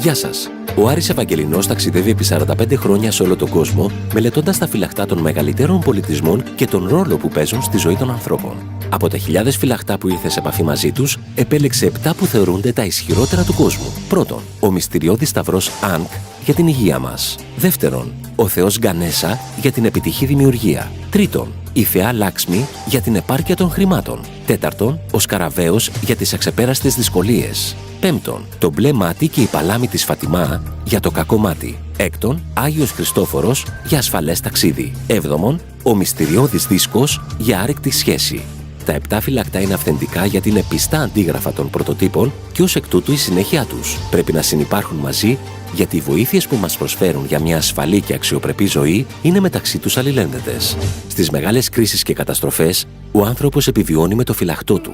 Γεια σας. Ο Άρης Ευαγγελινός ταξιδεύει επί 45 χρόνια σε όλο τον κόσμο, μελετώντας τα φυλαχτά των μεγαλύτερων πολιτισμών και τον ρόλο που παίζουν στη ζωή των ανθρώπων. Από τα χιλιάδες φυλαχτά που ήρθε σε επαφή μαζί τους, επέλεξε 7 που θεωρούνται τα ισχυρότερα του κόσμου. Πρώτον, ο μυστηριώδης σταυρός Ankh για την υγεία μας. Δεύτερον, ο θεός Γκανέσα για την επιτυχή δημιουργία. Τρίτον, η θεά Λάξμι για την επάρκεια των χρημάτων. Τέταρτον, ο Σκαραβαίος για τις αξεπέραστες δυσκολίες. Πέμπτον, το μπλε μάτι και η παλάμη της Φατιμά για το κακό μάτι. Έκτον, Άγιος Χριστόφορος για ασφαλές ταξίδι. Έβδομον, ο μυστηριώδης δίσκος για άρρηκτη σχέση. Τα 7 φυλακτά είναι αυθεντικά γιατί είναι πιστά αντίγραφα των πρωτοτύπων και ως εκ τούτου η συνέχεια τους πρέπει να συνυπάρχουν μαζί, γιατί οι βοήθειες που μας προσφέρουν για μια ασφαλή και αξιοπρεπή ζωή είναι μεταξύ τους αλληλένδετες. Στις μεγάλες κρίσεις και καταστροφές, ο άνθρωπος επιβιώνει με το φυλαχτό του.